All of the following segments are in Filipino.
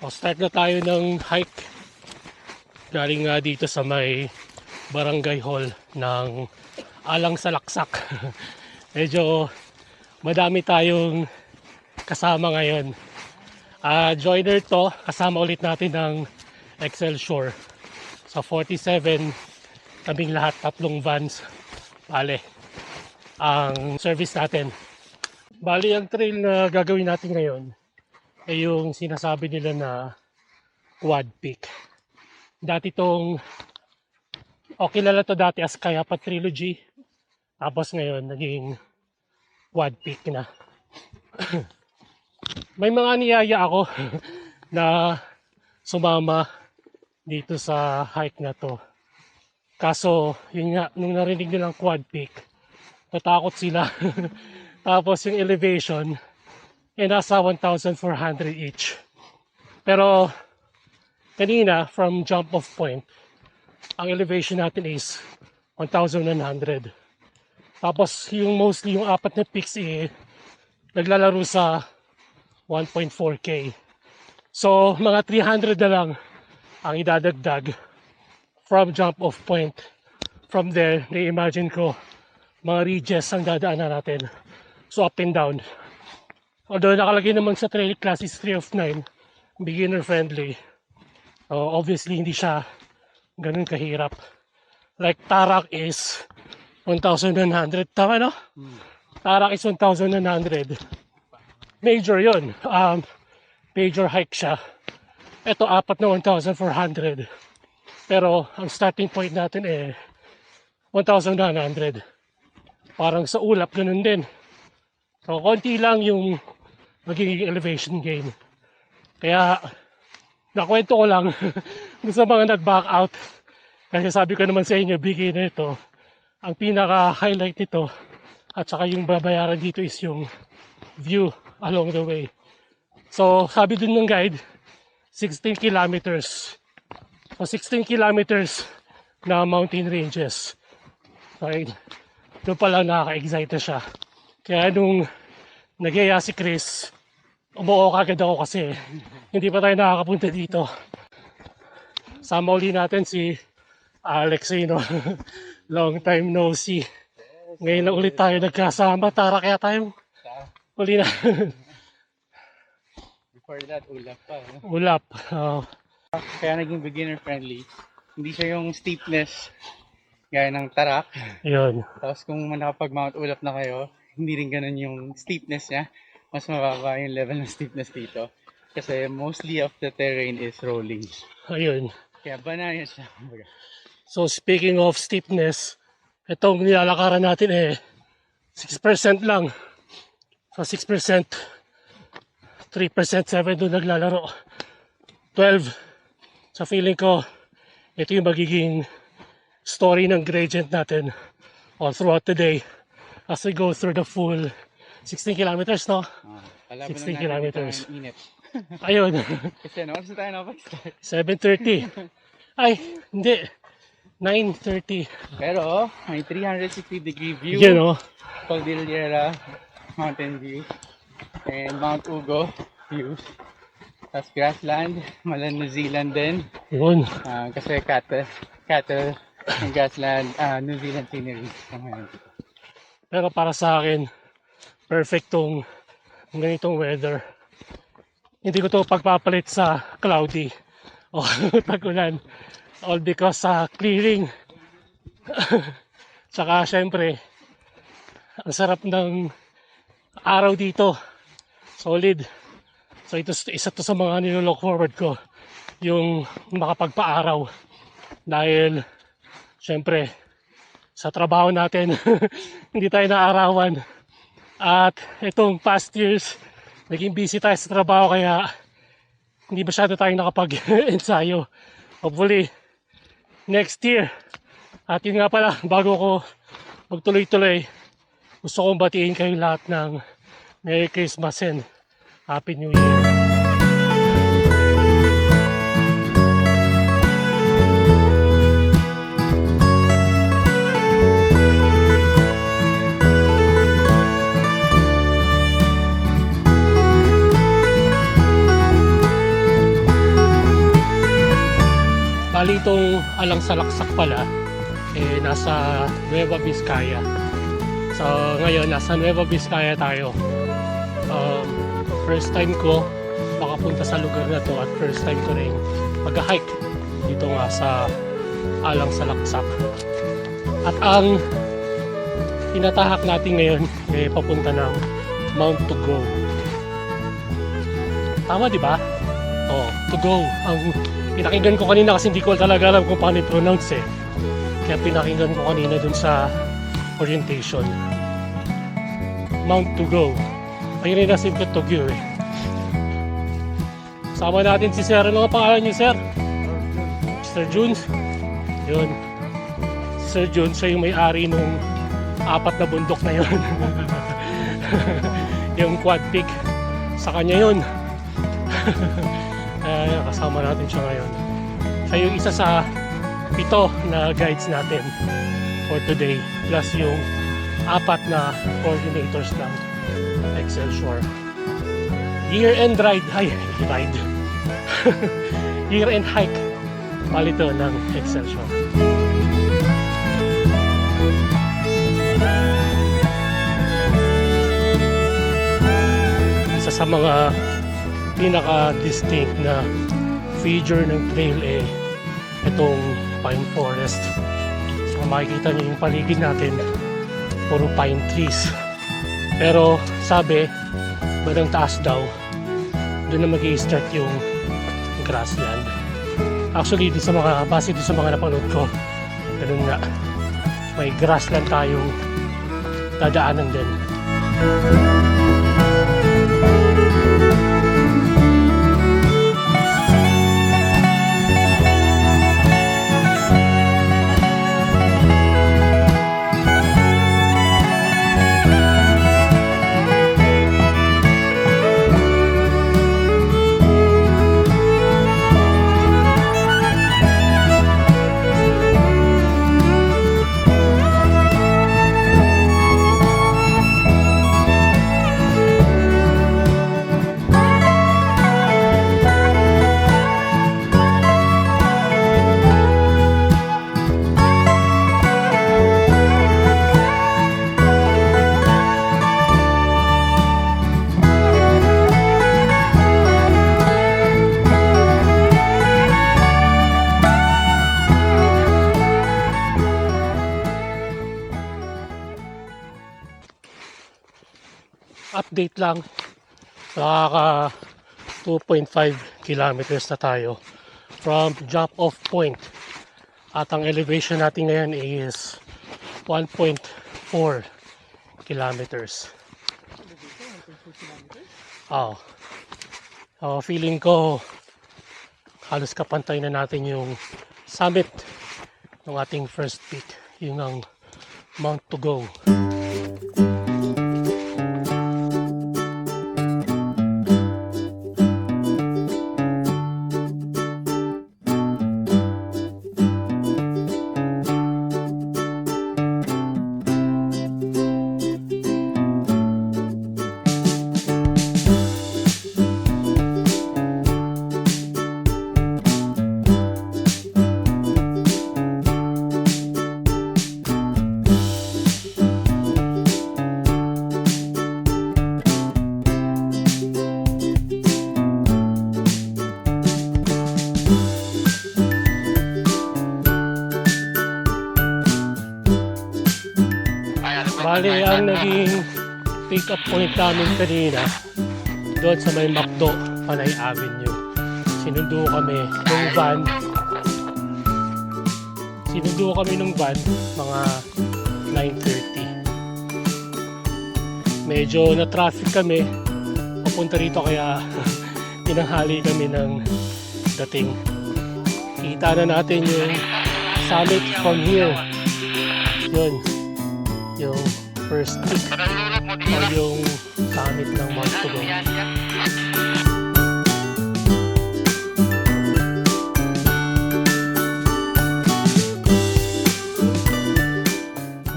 O, start na tayo ng hike. Galing nga dito sa may barangay hall ng Alang Salaksak. Medyo madami tayong kasama ngayon. Joiner to, kasama ulit natin ng Excelsior. Sa 47, kaming lahat, tatlong vans. Bale, ang service natin. Bali, ang trail na gagawin natin ngayon ay yung sinasabi nila na Quad Peak. Dati tong, kilala to dati as Kayapat Trilogy. Tapos ngayon, naging Quad Peak na. May mga niyaya ako na sumama dito sa hike na to. Kaso, yun nga, nung narinig nilang Quad Peak, natakot sila. Tapos yung elevation, nasa 1,400 each. Pero, kanina, from jump-off point, ang elevation natin is 1,100. Tapos, yung mostly yung apat na peaks naglalaro sa 1.4K. So, mga 300 na lang ang idadagdag from jump-off point. From there, na-imagine ko, mga ridges ang dadaanan natin. So, up and down. Although nakalagay naman sa trail class is 3 of 9, beginner friendly. Obviously, hindi siya ganun kahirap. Like, Tarak is 1,100. Tama, no? Tarak is 1,100. Major yun. Major hike siya. Ito, apat na 1,400. Pero, ang starting point natin 1,900. Parang sa ulap, ganun din. So, konti lang yung magiging elevation gain. Kaya, nakwento ko lang sa mga nag-back out. Kasi sabi ko naman sa inyo, beginner ito. Ang pinaka-highlight nito at saka yung babayaran dito is yung view along the way. So, sabi dun ng guide, 16 kilometers. So, 16 kilometers na mountain ranges. Okay. Doon pala nakaka-excite siya. Kaya nung nag-iaya si Chris, umuo kagad ako kasi hindi pa tayo nakakapunta dito. Sama uli natin si Alex, long time no see. Ngayon na ulit tayo nagkasama. Tara kaya tayo uli na. Before that, ulap pa. No? Ulap. Kaya naging beginner friendly. Hindi siya yung steepness gaya ng Tarak. Yun. Tapos kung nakapag-mount ulap na kayo, hindi rin ganun yung steepness niya. Mas mababa yung level ng steepness dito. Kasi mostly of the terrain is rolling. Ayun. Kaya banaya siya. So speaking of steepness, itong nilalakaran natin 6% lang. So 6%, 3%, 7 doon naglalaro. 12. So feeling ko, ito yung magiging story ng gradient natin all throughout the day as we go through the full 16 kilometers, no? 16 kilometers. Init. Ayun. Kasi ano, oras na tayo nakapag-start. 7:30. Ay, hindi. 9:30. Pero, may 360-degree view. You know, Cordillera Mountain View. And Mount Ugo views. Tapos grassland, mala New Zealand din. yun. Kasi cattle and grassland, New Zealand scenery. Pero para sa akin, perfect tong ganitong weather. Hindi ko to pagpapalit sa cloudy o tag-ulan. All because sa clearing. Tsaka syempre, ang sarap ng araw dito. Solid. So ito isa to sa mga nilolook forward ko. Yung makapagpa-araw. Dahil syempre, sa trabaho natin, hindi tayo naarawan. At itong past years, naging busy tayo sa trabaho kaya hindi masyado tayo nakapag-ensayo. Hopefully, next year. At yun nga pala, bago ko magtuloy-tuloy, gusto kong batiin kayo lahat ng Merry Christmas and Happy New Year. Bali itong Alang Salaksak pala, nasa Nueva Vizcaya. So ngayon, nasa Nueva Vizcaya tayo. First time ko makapunta sa lugar na to at first time ko rin mag-hike dito nga sa Alang Salaksak. At ang tinatahak natin ngayon papunta ng Mount Tugo. Tama di ba? Oh, Tugo. Ang pinakinggan ko kanina kasi hindi ko talaga alam kung paano i-pronounce eh. Kaya pinakinggan ko kanina dun sa orientation. Mount Tugo. Ayun rin nasib ko Tugo eh. Sama natin si Sir. Ano ang pangalan niyo, Sir? Sir Jun. Yun. Sir Jun, siya yung may-ari nung 4 na bundok na yun. Yung quad peak. Sa kanya yun. Kasama natin siya ngayon. Siya yung isa sa 7 na guides natin for today. Plus yung 4 na coordinators ng Excelsior. Year-end ride. Ride. Year-end hike. Palito ng Excelsior. Isa sa mga pinaka-distinct na feature ng trail itong pine forest. So makikita niyo yung paligid natin, puro pine trees. Pero sabi, bandang taas daw, doon na mag-i-start yung grassland. Actually, base sa mga napanood ko, ganun nga, may grassland tayong dadaanan din. Update lang, nakaka 2.5 kilometers na tayo from drop off point at ang elevation natin ngayon is 1.4 kilometers. Feeling ko halos kapantay na natin yung summit ng ating first peak, yung ang Mount Tugo. Bali, ang naging pick-up point namin kanina doon sa may Macdo, Panay Avenue. Sinundo kami ng van mga 9:30. Medyo na-traffic kami papunta rito kaya tinanghali kami ng dating. Kita na natin yung summit from here. Yun, yung first peak o yung summit ng Mount Tugo.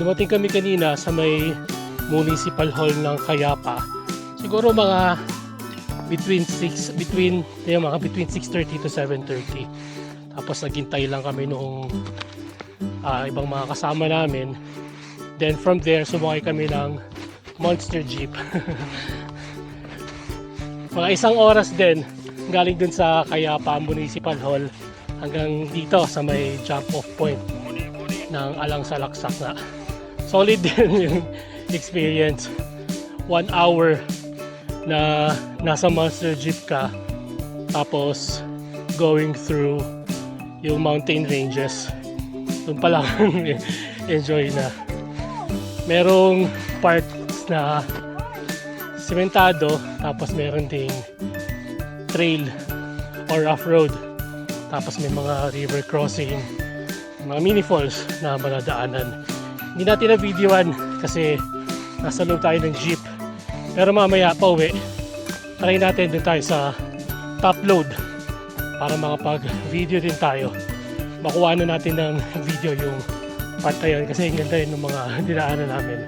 Dumating kami kanina sa may Municipal Hall ng Cayapa. Siguro mga between 6:30 to 7:30. Tapos naghintay lang kami nung ibang mga kasama namin. Then from there, sumakay kami ng monster jeep. Mga isang oras din, galing dun sa Kayapa Municipal Hall hanggang dito sa may jump off point ng Alang Salaksak na. Solid din yung experience. 1 hour na nasa monster jeep ka, tapos going through yung mountain ranges. Doon pa lang enjoy na. Merong parts na sementado, tapos meron ding trail or off-road. Tapos may mga river crossing, mga mini falls na manadaanan. Hindi natin na videoan kasi nasa loob tayo ng jeep. Pero mamaya pa uwi, try natin din tayo sa top load para makapag-video din tayo. Makuha na natin ng video yung part na yun kasi ang ganda rin ng mga dinaanan namin.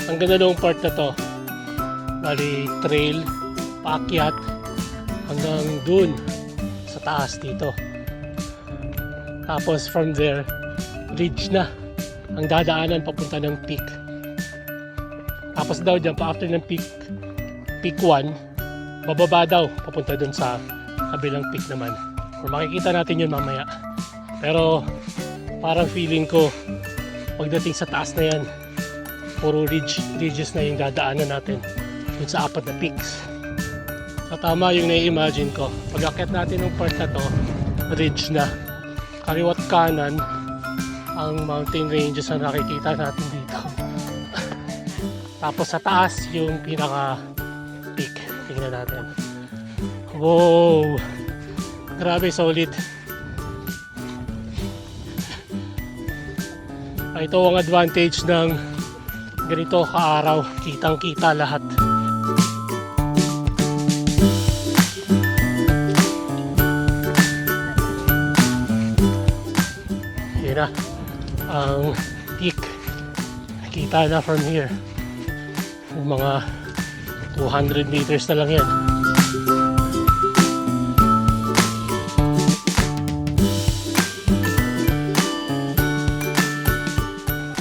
Ang ganda ng part na to. Bali, trail, paakyat, hanggang dun sa taas dito. Tapos from there, ridge na ang dadaanan papunta ng peak. Tapos daw dyan, pa after ng peak 1, bababa daw papunta dun sa kabilang peak naman. Or makikita natin yun mamaya. Pero parang feeling ko pagdating sa taas na yan, puro ridges na yung dadaanan natin dun sa 4 na peaks. So tama yung nai-imagine ko. Pag akyat natin ng part na to, ridge na. Kaliwat kanan ang mountain ranges na nakikita natin dito. Tapos sa taas yung pinaka peak. Tingnan natin. Wow! Grabe, solid. Ito ang advantage ng ganito kaaraw. Kitang-kita lahat. Yun na. Ang peak. Nakita na from here. Mga 200 meters na lang yan.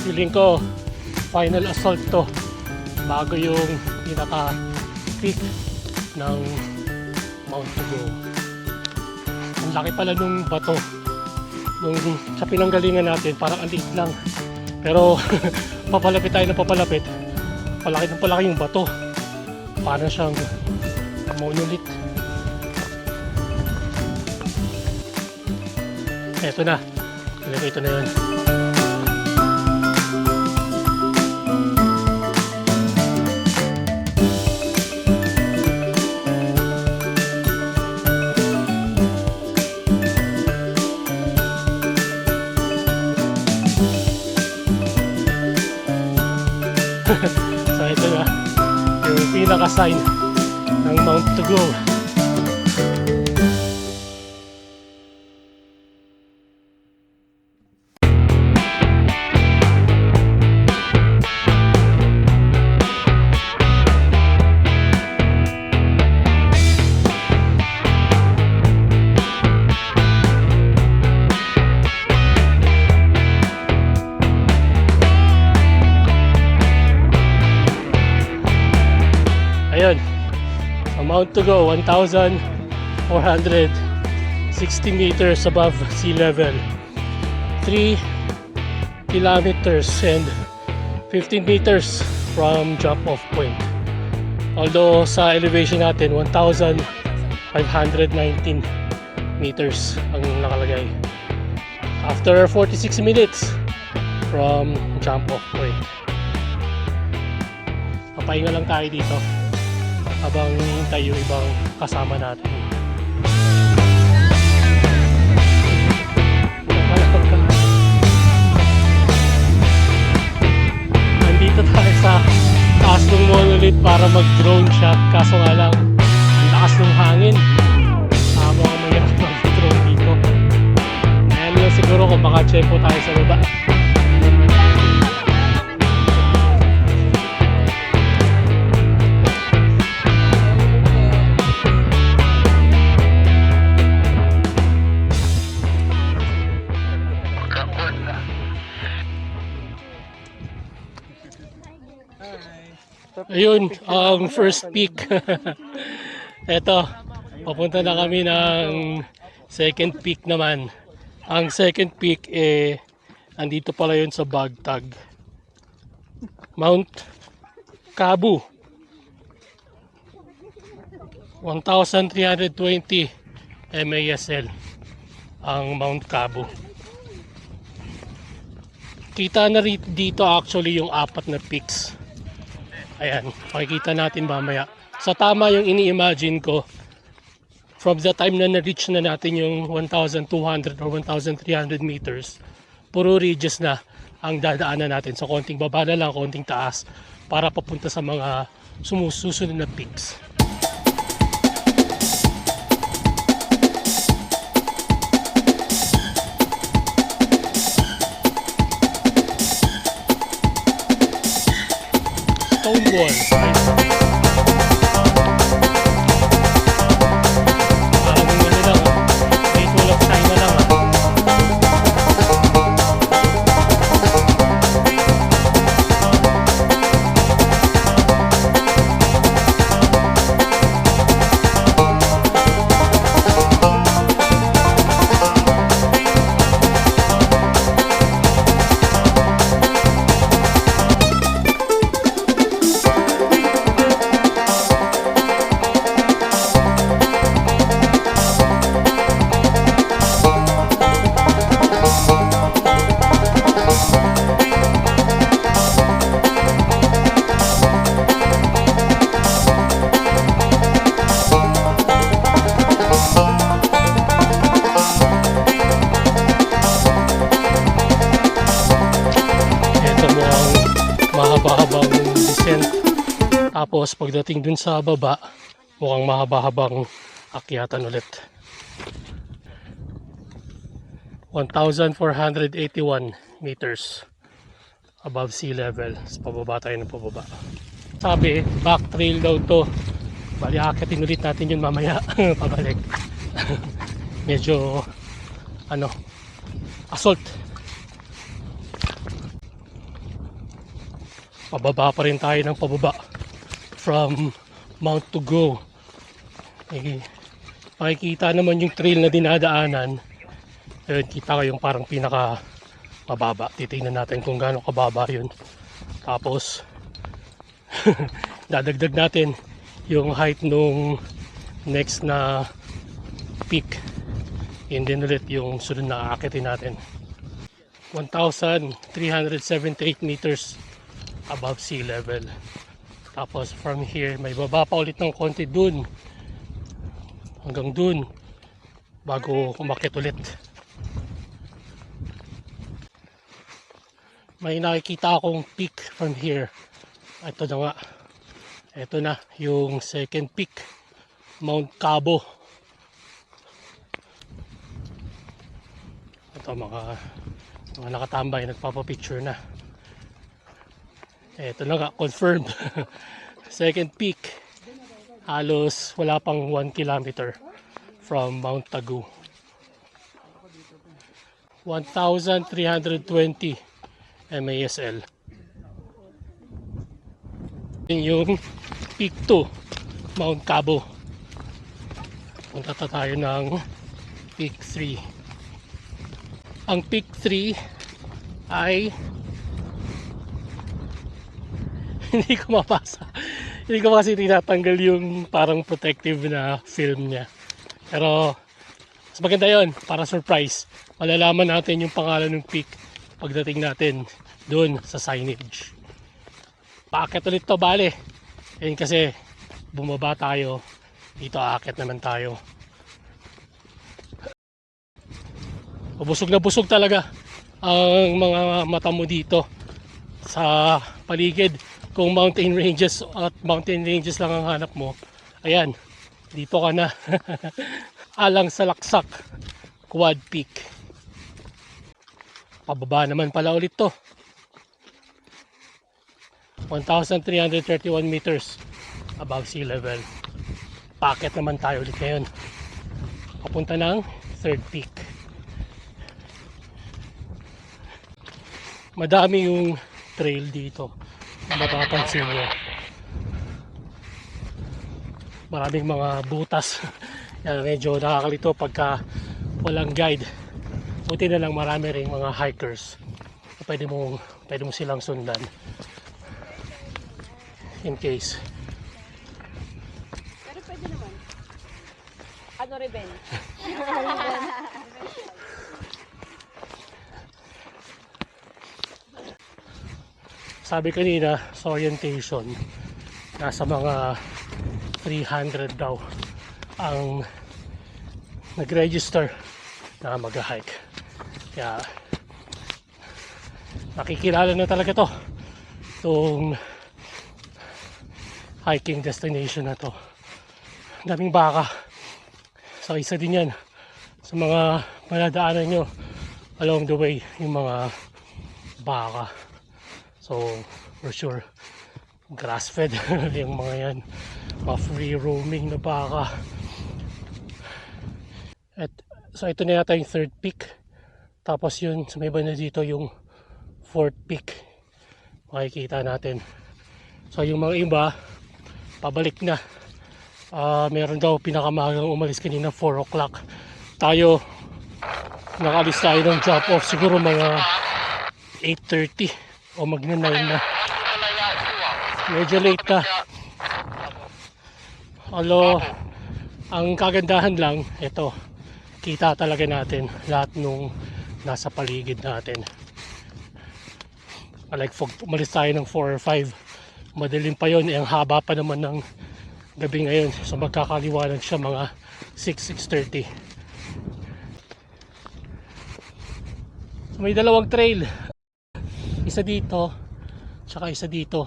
Feeling ko final assault to bago yung pinaka peak ng Mount Tugo. Ang laki pala nung bato nung sa pinanggalingan natin, parang ang liit lang, pero papalapit tayo na papalapit, palaki ng palaki yung bato, parang siyang monolith. Eto na, ito na yun. So ito na yung pinaka-sign ng Mount Tugo. Ayun, ang Mount Tugo, 1,460 meters above sea level, 3 kilometers and 15 meters from jump off point. Although sa elevation natin 1,519 meters ang nakalagay. After 46 minutes from jump off point. Papahinga lang tayo dito habang hinihintay yung ibang kasama natin. Nandito tayo sa taas ng monolith para mag-drone shot, kaso nga lang ang lakas ng hangin. Mukhang mahirap mag-drone dito. Ayan lang siguro kung maka-chepo tayo sa baba. Ayun, ang first peak. Eto, papunta na kami ng second peak naman. Ang second peak andito pala yun sa Bagtag. Mount Kabu. 1,320 MASL ang Mount Kabu. Kita na dito actually yung apat na peaks. Ayan, makikita natin mamaya. Sa tama yung ini-imagine ko, from the time na na-reach na natin yung 1,200 or 1,300 meters, puro ridges na ang dadaanan natin. So konting baba na lang, konting taas para papunta sa mga sumusunod na peaks. Stonewall. Parang ano lang, may tulap China lang. Ito mo ang mahaba-habang descent. Tapos pagdating dun sa baba, mukhang mahaba-habang akyatan ulit. 1,481 meters above sea level. So, pababa tayo ng pababa. Sabi, back trail daw to. Bali, akitin ulit natin yun mamaya. Pabalik. Medyo, assault. Pababa pa rin tayo ng pababa from Mount Tugo. Makikita naman yung trail na dinadaanan. Ayun, kita ko yung parang pinaka mababa. Titingnan natin kung gaano kababa yun. Tapos dadagdag natin yung height nung next na peak. And then ulit yung sunod na aakitin natin. 1,378 meters above sea level. Tapos from here may baba pa ulit ng konti dun hanggang dun bago umakyat ulit. May nakikita akong peak from here. Ito na nga, ito na yung second peak, Mount Cabo. Ito mga nakatambay nagpapapicture na. Ito na nga, confirmed. Second peak. Halos wala pang 1 kilometer from Mount Tagu. 1,320 MASL. Yung peak 2, Mount Cabo. Punta tayo ng peak 3. Ang peak 3 ay hindi ko mapasa. Hindi ko kasi tinatanggal yung parang protective na film niya. Pero mas maganda yun, para surprise. Malalaman natin yung pangalan ng peak pagdating natin doon sa signage. Paakyat ulit to, bale. Ayun kasi bumaba tayo. Dito aakyat naman tayo. Busog na busog talaga ang mga mata mo dito sa paligid. Kung mountain ranges at mountain ranges lang ang hanap mo, ayan, dito ka na. Alang sa Laksak Quad Peak. Pababa naman pala ulit to. 1,331 meters above sea level. Paakyat naman tayo ulit ngayon. Papunta ng third peak. Madami yung trail dito. Mapapansin nyo. maraming mga butas. Yan, medyo nakakalito pagka walang guide. Buti na lang marami ring mga hikers. Pwede mo silang sundan. In case. Pero pwede naman. Ano, Reben? Sabi kanina sa orientation, nasa mga 300 daw ang nag-register na mag-hike. Kaya nakikilala na talaga to, itong hiking destination na to. Daming baka. So isa din yan sa mga madadaanan nyo along the way, yung mga baka. So for sure grass fed yung mga yan, mga free roaming na baka. At so ito na yata yung third peak, tapos yun sa may banda dito yung fourth peak, makikita natin. So yung mga iba pabalik na. Meron daw pinakamagang umalis kanina 4 o'clock. Tayo nakalis tayo ng drop off siguro mga 8:30 o magna 9 na. Medyo late na. Although ang kagandahan lang ito, kita talaga natin lahat nung nasa paligid natin. Like umalis tayo ng 4 or 5, madilim pa yon, ang haba pa naman ng gabi ngayon. So magkakaliwanag siya mga 6:30. So, may dalawang trail, isa dito tsaka isa dito.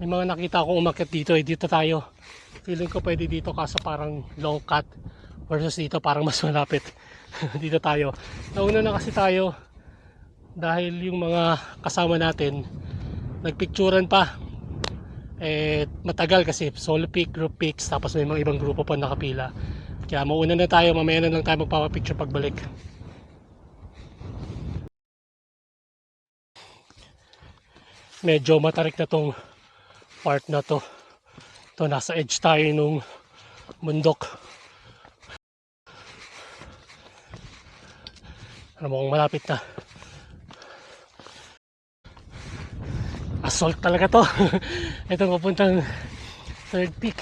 May mga nakita akong umakyat dito dito tayo. Feeling ko pwede dito kaso parang long cut, versus dito parang mas malapit. Dito tayo. Nauna na kasi tayo dahil yung mga kasama natin nagpicturan pa. Matagal kasi solo pic, group pics, tapos may mga ibang grupo pa nakapila. Kaya mauna na tayo, mamaya na lang tayo magpapapicture pagbalik. Medyo matarik na tong part na to. Ito, nasa edge tayo nung bundok. Ano mo kung malapit na. Assault talaga to. Itong papuntang third peak.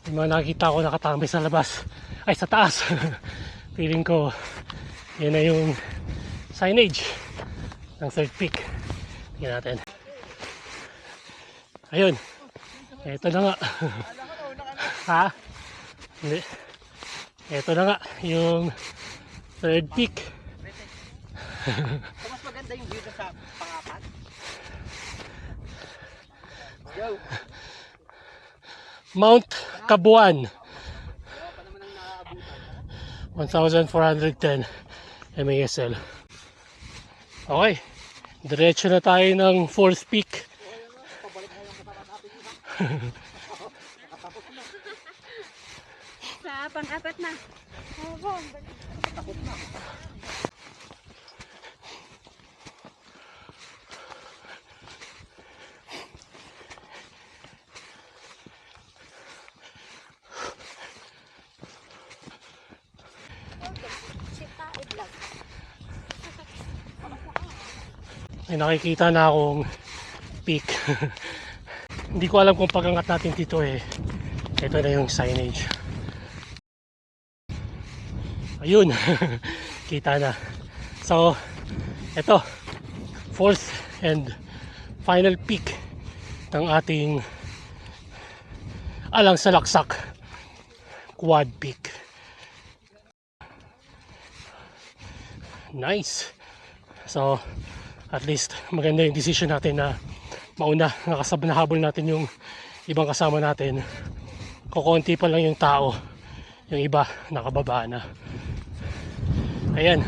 Yung mga nakikita ko nakatambay sa labas, ay sa taas. Feeling ko yun na yung signage ng third peak. Tingnan natin. Ayun, ito na nga. Ha? Hindi. Ito na nga yung third peak. Mas maganda yung view sa pangapat. Yo. Mount Kabuan, 1,410 MASL. Okay, diretso na tayo ng fourth peak. Sa pang-apat na. May nakikita na akong peak. Hindi ko alam kung pag-angat natin dito ito na yung signage. Ayun. Kita na. So ito, fourth and final peak ng ating Alang Salaksak quad peak. Nice. So at least maganda yung decision natin na mauna, nahabol natin yung ibang kasama natin. Kukunti pa lang yung tao, yung iba nakababa na. Ayan,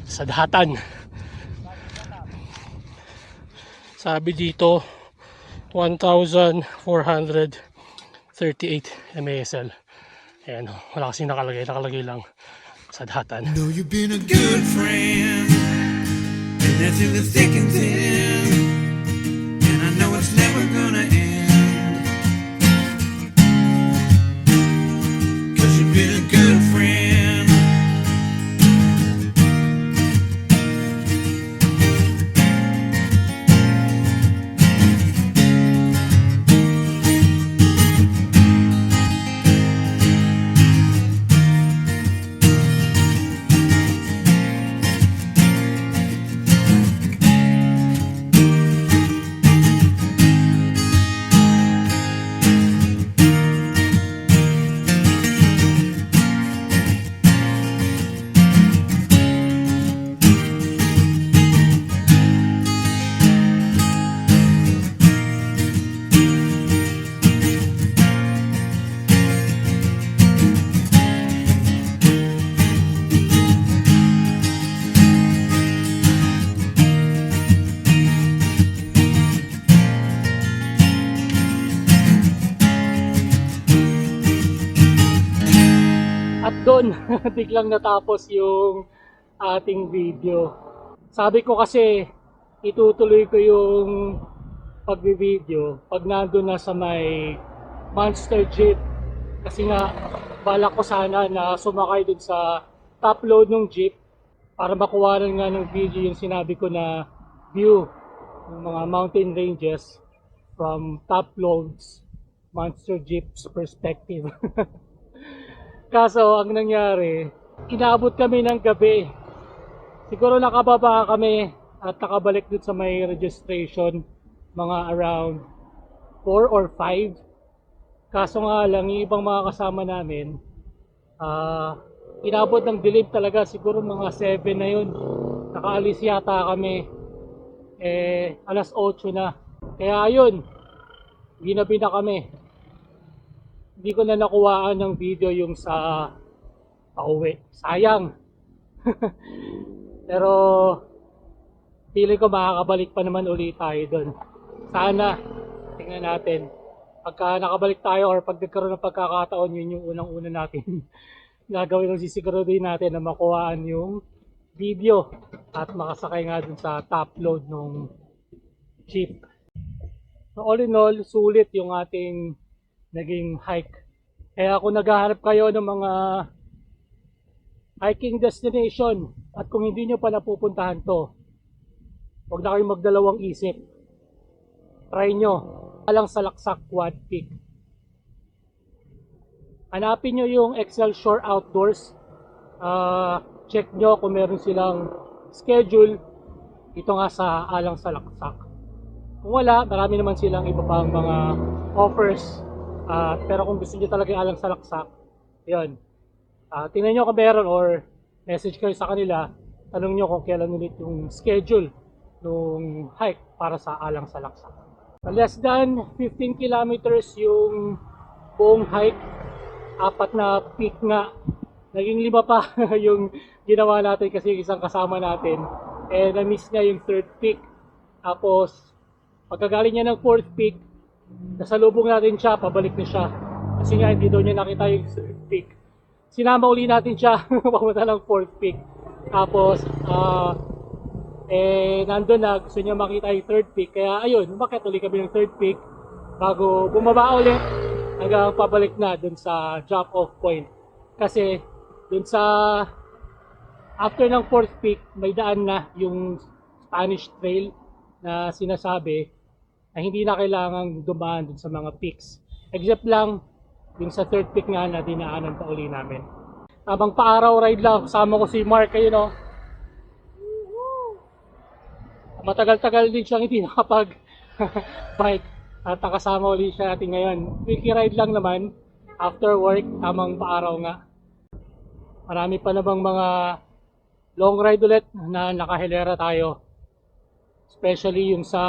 sa dahatan. Sabi dito 1,438 MASL. Ayan, wala kasing nakalagay lang sa dahatan. Know you've been a good friend, and that's in the thick and thin, and I know it's never gonna end. doon biglang natapos yung ating video. Sabi ko kasi itutuloy ko yung pagbi-video pag nandun na sa may Monster Jeep, kasi nga balak ko sana na sumakay dun sa top load ng jeep para makuhanan nga ng video yung sinabi ko na view ng mga mountain ranges from top loads Monster Jeep's perspective. Kaso ang nangyari, inaabot kami ng gabi. Siguro nakababa kami at nakabalik dun sa may registration mga around 4 or 5. Kaso nga lang, yung ibang mga kasama namin, inabot ng dilim talaga, siguro mga 7 na yun. Nakaalis yata kami, alas 8 na. Kaya ayun, ginabi na kami. Hindi ko na nakuhaan ng video yung sa pauwi. Sayang. Pero feeling ko makakabalik pa naman ulit tayo doon. Sana, tingnan natin. Pagka nakabalik tayo or pag nagkaroon ng pagkakataon, yun yung unang-una natin gagawin ng sisiguraduhin natin na makuhaan yung video at makasakay nga dun sa top load ng jeep. So all in all, sulit yung ating naging hike. Kaya kung naghahanap kayo ng mga hiking destination at kung hindi nyo pa napupuntahan to, huwag na kayong magdalawang isip. Try nyo. Alang Salaksak Quad Peak. Hanapin nyo yung Excel Shore Outdoors. Check nyo kung meron silang schedule ito nga sa Alang Salaksak. Kung wala, marami naman silang iba pang mga offers. Pero kung gusto nyo talaga yung Alang Salaksak, yun. Tingnan nyo kung meron or message kayo sa kanila. Tanong nyo kung kailan ulit yung schedule ng hike para sa Alang Salaksak. Less than 15 kilometers yung buong hike. 4 na peak nga. Naging 5 pa yung ginawa natin kasi isang kasama natin. Na-miss niya yung 3rd peak. Tapos, pagkagaling niya ng 4th peak, nasalubong natin siya, pabalik na siya. Kasi nga, hindi daw niya nakita yung 3rd peak. Sinama uli natin siya, papunta ng 4th peak. Tapos, nandun na, gusto niya makita yung 3rd peak. Kaya ayun, umakyat ulit kami ng 3rd peak bago bumaba ulit hanggang pabalik na dun sa drop-off point. Kasi dun sa after ng 4th peak, may daan na yung Spanish Trail na sinasabi na hindi na kailangang dumaan dun sa mga peaks. Except lang yung sa 3rd peak nga na dinaanan pa uli namin. Habang pa-araw ride lang, kasama ko si Mark, ayun o. Matagal-tagal din siyang hindi nakapag-bike at nakasama ulit siya natin ngayon. Quickie ride lang naman after work, tamang paaraw nga. Marami pa namang mga long ride ulit na nakahilera tayo. Especially yung sa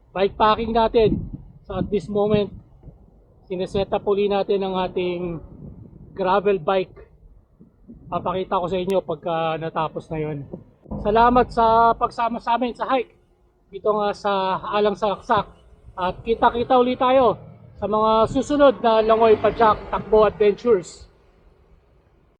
bike packing natin. So at this moment, sineset up ulit natin ang ating gravel bike. Papakita ko sa inyo pagka natapos na yun. Salamat sa pagsama sa amin sa hike dito nga sa Alang Salaksak. At kita-kita ulit tayo sa mga susunod na Langoy Padjak Takbo Adventures.